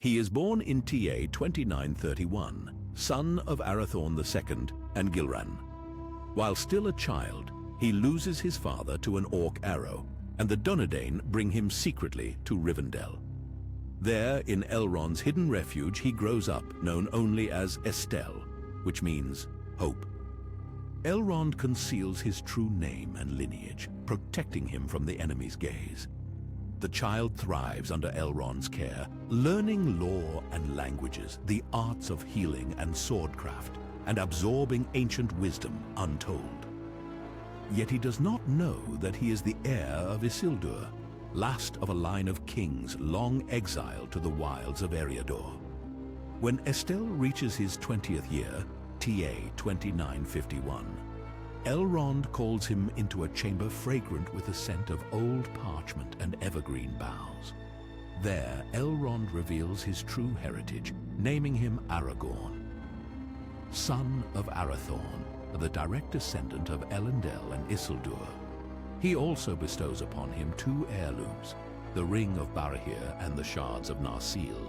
He is born in TA 2931, son of Arathorn II and Gilran. While still a child, he loses his father to an orc arrow, and the Dunedain bring him secretly to Rivendell. There, in Elrond's hidden refuge, he grows up, known only as Estel, which means hope. Elrond conceals his true name and lineage, protecting him from the enemy's gaze. The child thrives under Elrond's care, learning lore and languages, the arts of healing and swordcraft, and absorbing ancient wisdom untold. Yet he does not know that he is the heir of Isildur, last of a line of kings long exiled to the wilds of Eriador. When Estel reaches his 20th year, TA 2951, Elrond calls him into a chamber fragrant with the scent of old parchment and evergreen boughs. There, Elrond reveals his true heritage, naming him Aragorn, son of Arathorn, the direct descendant of Elendil and Isildur. He also bestows upon him two heirlooms, the Ring of Barahir and the Shards of Narsil.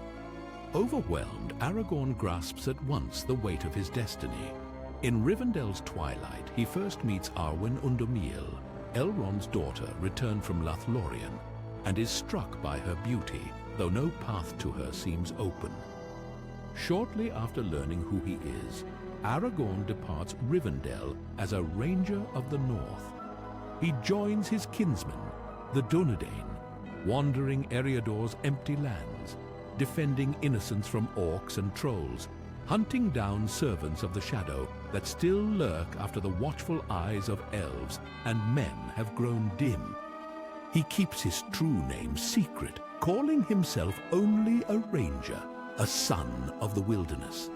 Overwhelmed, Aragorn grasps at once the weight of his destiny. In Rivendell's twilight, he first meets Arwen Undomiel, Elrond's daughter returned from Lothlorien, and is struck by her beauty, though no path to her seems open. Shortly after learning who he is, Aragorn departs Rivendell as a Ranger of the North. He joins his kinsmen, the Dunedain, wandering Eriador's empty lands, defending innocents from orcs and trolls, hunting down servants of the shadow that still lurk after the watchful eyes of elves and men have grown dim. He keeps his true name secret, calling himself only a ranger, a son of the wilderness.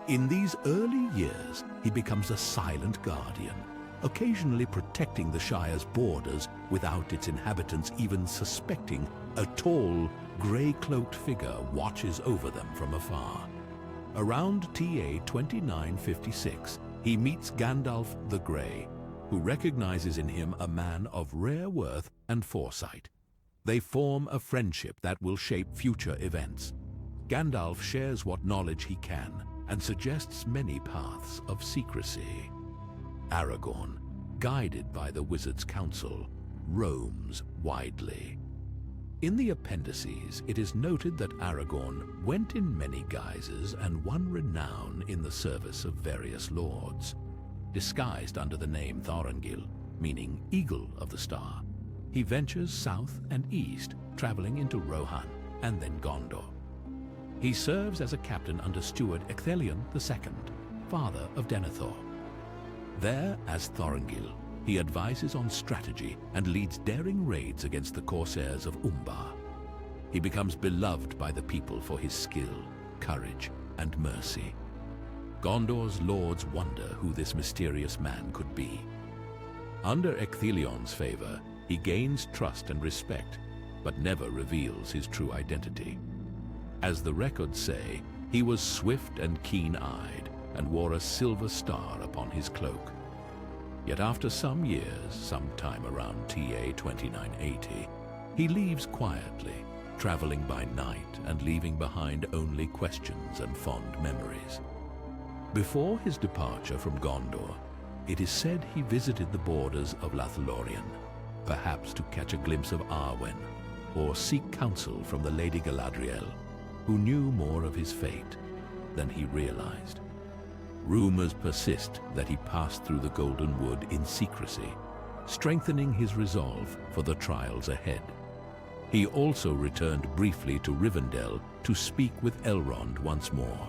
In these early years, he becomes a silent guardian, occasionally protecting the Shire's borders without its inhabitants even suspecting a tall, grey-cloaked figure watches over them from afar. Around TA 2956, he meets Gandalf the Grey, who recognizes in him a man of rare worth and foresight. They form a friendship that will shape future events. Gandalf shares what knowledge he can and suggests many paths of secrecy. Aragorn, guided by the Wizard's Council, roams widely. In the appendices, it is noted that Aragorn went in many guises and won renown in the service of various lords. Disguised under the name Thorongil, meaning Eagle of the Star, he ventures south and east, traveling into Rohan and then Gondor. He serves as a captain under steward Ecthelion II, father of Denethor. There, as Thorongil, he advises on strategy and leads daring raids against the corsairs of Umbar. He becomes beloved by the people for his skill, courage, and mercy. Gondor's lords wonder who this mysterious man could be. Under Ecthelion's favor, he gains trust and respect, but never reveals his true identity. As the records say, he was swift and keen-eyed and wore a silver star upon his cloak. Yet after some years, sometime around TA 2980, he leaves quietly, traveling by night and leaving behind only questions and fond memories. Before his departure from Gondor, it is said he visited the borders of Lothlorien, perhaps to catch a glimpse of Arwen, or seek counsel from the Lady Galadriel, who knew more of his fate than he realized. Rumors persist that he passed through the Golden Wood in secrecy, strengthening his resolve for the trials ahead. He also returned briefly to Rivendell to speak with Elrond once more,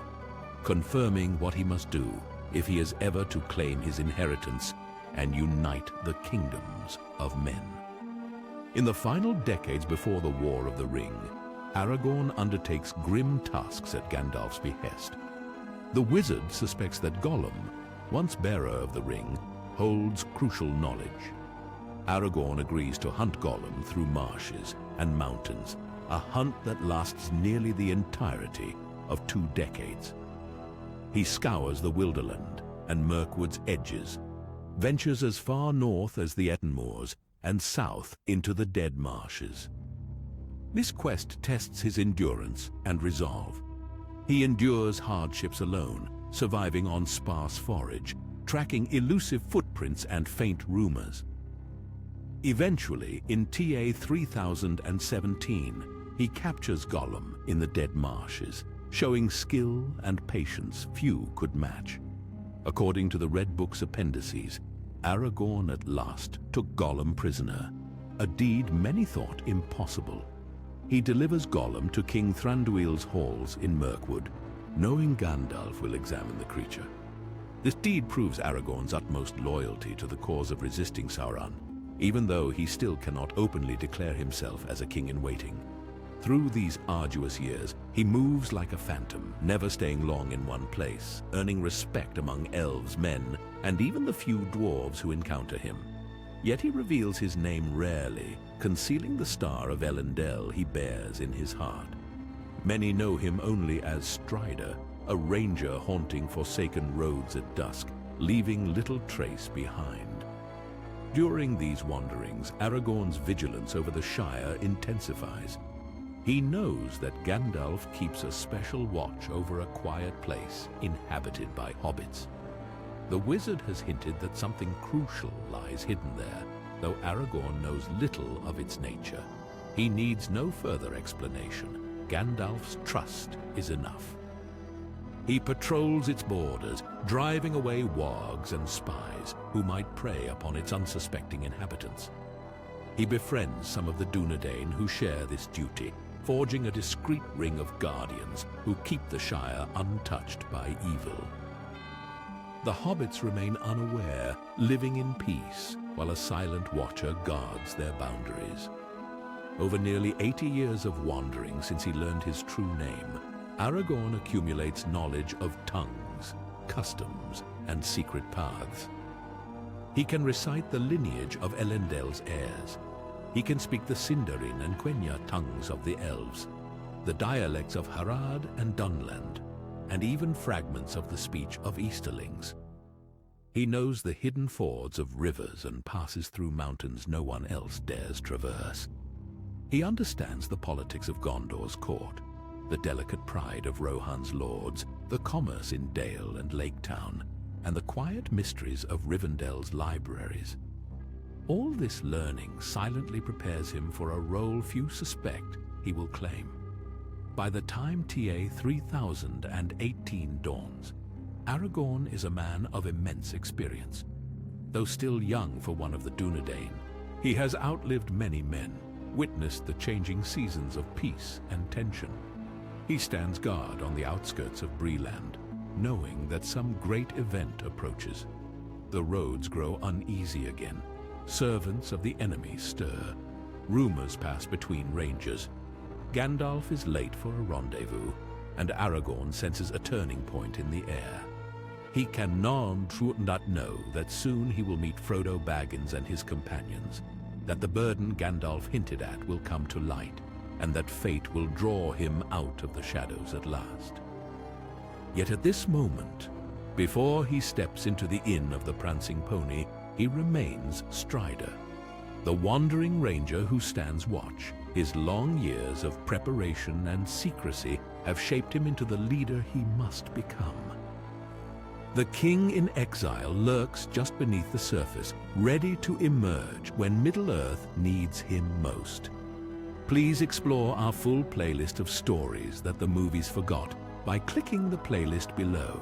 confirming what he must do if he is ever to claim his inheritance and unite the kingdoms of men. In the final decades before the War of the Ring, Aragorn undertakes grim tasks at Gandalf's behest. The wizard suspects that Gollum, once bearer of the ring, holds crucial knowledge. Aragorn agrees to hunt Gollum through marshes and mountains, a hunt that lasts nearly the entirety of 2 decades. He scours the Wilderland and Mirkwood's edges, ventures as far north as the Etten Moors and south into the Dead Marshes. This quest tests his endurance and resolve. He endures hardships alone, surviving on sparse forage, tracking elusive footprints and faint rumors. Eventually, in TA 3017, he captures Gollum in the Dead Marshes, showing skill and patience few could match. According to the Red Book's appendices, Aragorn at last took Gollum prisoner, a deed many thought impossible. He delivers Gollum to King Thranduil's halls in Mirkwood, knowing Gandalf will examine the creature. This deed proves Aragorn's utmost loyalty to the cause of resisting Sauron, even though he still cannot openly declare himself as a king-in-waiting. Through these arduous years, he moves like a phantom, never staying long in one place, earning respect among elves, men, and even the few dwarves who encounter him. Yet he reveals his name rarely, concealing the star of Elendel he bears in his heart. Many know him only as Strider, a ranger haunting forsaken roads at dusk, leaving little trace behind. During these wanderings, Aragorn's vigilance over the Shire intensifies. He knows that Gandalf keeps a special watch over a quiet place inhabited by hobbits. The wizard has hinted that something crucial lies hidden there, though Aragorn knows little of its nature. He needs no further explanation. Gandalf's trust is enough. He patrols its borders, driving away wargs and spies who might prey upon its unsuspecting inhabitants. He befriends some of the Dunedain who share this duty, forging a discreet ring of guardians who keep the Shire untouched by evil. The hobbits remain unaware, living in peace, while a silent watcher guards their boundaries. Over nearly 80 years of wandering since he learned his true name, Aragorn accumulates knowledge of tongues, customs, and secret paths. He can recite the lineage of Elendel's heirs. He can speak the Sindarin and Quenya tongues of the elves, the dialects of Harad and Dunland, and even fragments of the speech of Easterlings. He knows the hidden fords of rivers and passes through mountains no one else dares traverse. He understands the politics of Gondor's court, the delicate pride of Rohan's lords, the commerce in Dale and Lake Town, and the quiet mysteries of Rivendell's libraries. All this learning silently prepares him for a role few suspect he will claim. By the time TA 3018 dawns, Aragorn is a man of immense experience. Though still young for one of the Dunedain, he has outlived many men, witnessed the changing seasons of peace and tension. He stands guard on the outskirts of Breeland, knowing that some great event approaches. The roads grow uneasy again. Servants of the enemy stir. Rumors pass between rangers. Gandalf is late for a rendezvous, and Aragorn senses a turning point in the air. He can not know that soon he will meet Frodo Baggins and his companions, that the burden Gandalf hinted at will come to light, and that fate will draw him out of the shadows at last. Yet at this moment, before he steps into the Inn of the Prancing Pony, he remains Strider, the wandering ranger who stands watch. His long years of preparation and secrecy have shaped him into the leader he must become. The king in exile lurks just beneath the surface, ready to emerge when Middle-earth needs him most. Please explore our full playlist of stories that the movies forgot by clicking the playlist below.